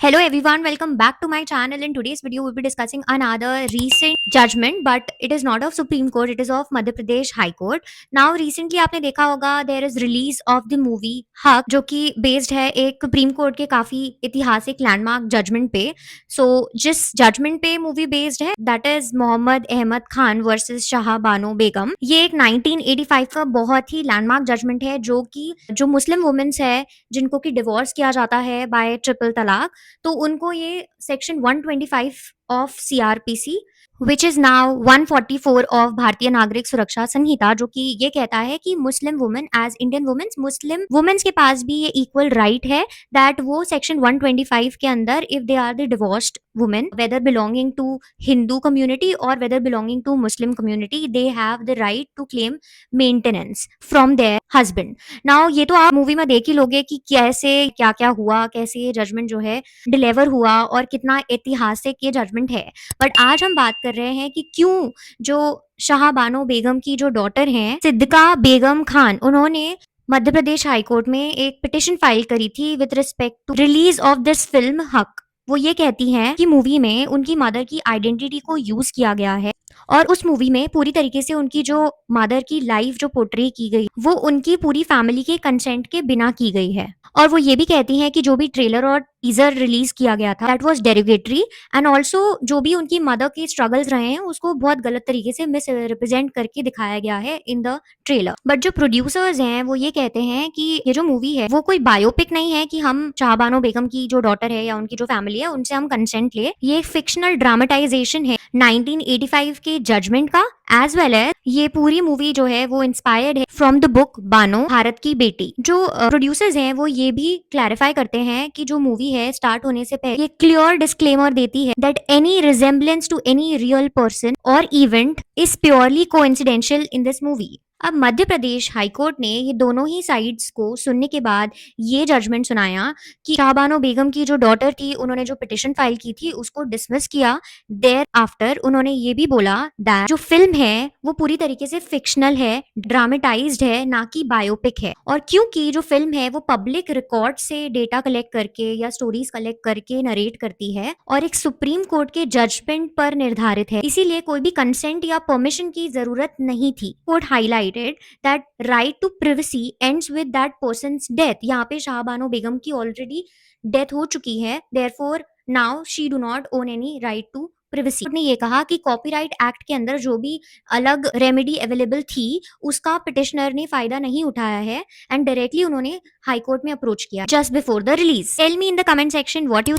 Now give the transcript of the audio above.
Hello everyone, welcome back to my channel. In today's video, we'll be discussing another recent judgment, but it is not of Supreme Court, it is of Madhya Pradesh High Court. Now, recently आपने देखा होगा there is release of the movie हक जो कि based है एक supreme court के काफी ऐतिहासिक लैंडमार्क जजमेंट पे. So जिस जजमेंट पे मूवी बेस्ड है that is Mohammad Ahmad Khan versus Shah Bano Begum. ये एक 1985 का बहुत ही लैंडमार्क जजमेंट है जो कि जो मुस्लिम वुमेन्स है जिनको कि डिवोर्स किया जाता है बाय ट्रिपल तलाक, तो उनको ये section 125 of CrPC which is now 144 of भारतीय नागरिक सुरक्षा संहिता, जो कि ये कहता है कि Muslim women as Indian women's, Muslim women's के पास भी ये इक्वल राइट है दैट वो सेक्शन 125 के अंदर if they are the divorced women whether belonging to Hindu community और whether belonging to Muslim community, they have the right to claim maintenance from their husband. Now ये तो आप मूवी में देख ही लोगे कि कैसे क्या क्या हुआ, कैसे ये जजमेंट जो है डिलीवर हुआ और कितना ऐतिहासिक ये जजमेंट है. बट आज हम बात कर रहे हैं कि क्यों जो शाह बानो बेगम की जो डॉटर हैं सिद्दीका बेगम खान, उन्होंने मध्य प्रदेश हाई कोर्ट में एक पिटिशन फाइल करी थी with respect to release of this film Haq. वो ये कहती हैं कि मूवी में उनकी मदर की आइडेंटिटी को यूज किया गया है और उस मूवी में पूरी तरीके से उनकी जो मदर की लाइफ जो पोर्ट्रे की गई वो उनकी पूरी फैमिली के कंसेंट के बिना की गई है. और वो ये भी कहती हैं कि जो भी ट्रेलर और टीजर रिलीज किया गया था दैट वाज डेरिवेटरी एंड ऑल्सो जो भी उनकी मदर के स्ट्रगल्स रहे हैं उसको बहुत गलत तरीके से मिस रिप्रेजेंट करके दिखाया गया है इन द ट्रेलर. बट जो प्रोड्यूसर्स हैं वो ये कहते हैं कि ये जो मूवी है वो कोई बायोपिक नहीं है कि हम शाहबानो बेगम की जो डॉटर है या उनकी जो फैमिली है उनसे हम कंसेंट ले. ये एक फिक्शनल ड्रामेटाइजेशन है 1985 के जजमेंट का, एज वेल एज ये पूरी मूवी जो है वो इंस्पायर्ड है from the book Bano Bharat की बेटी. जो प्रोड्यूसर्स हैं वो ये भी क्लैरिफाई करते हैं कि जो मूवी है स्टार्ट होने से पहले ये क्लियर डिस्क्लेमर देती है that any resemblance to any real person और event is purely coincidental in this movie. अब मध्य प्रदेश हाईकोर्ट ने ये दोनों ही साइड्स को सुनने के बाद ये जजमेंट सुनाया कि शाहबानो बेगम की जो डॉटर थी उन्होंने जो पिटिशन फाइल की थी उसको डिसमिस किया. देयर आफ्टर उन्होंने ये भी बोला दैट जो फिल्म है वो पूरी तरीके से फिक्शनल है, ड्रामेटाइज्ड है, ना कि बायोपिक है. और क्योंकि जो फिल्म है वो पब्लिक रिकॉर्ड से डेटा कलेक्ट करके या स्टोरीज कलेक्ट करके नरेट करती है और एक सुप्रीम कोर्ट के जजमेंट पर निर्धारित है, इसीलिए कोई भी कंसेंट या परमिशन की जरूरत नहीं थी. Court highlighted that right to privacy ends with that person's death. यहाँ पे शाहबानो बेगम की ऑलरेडी डेथ हो चुकी है, therefore now she do not own any right to privacy. ने ये कहा कि कॉपीराइट एक्ट के अंदर जो भी अलग रेमेडी अवेलेबल थी उसका पिटिशनर ने फायदा नहीं उठाया है एंड डायरेक्टली उन्होंने हाई कोर्ट में अप्रोच किया just before the release. Tell me in the comment section what you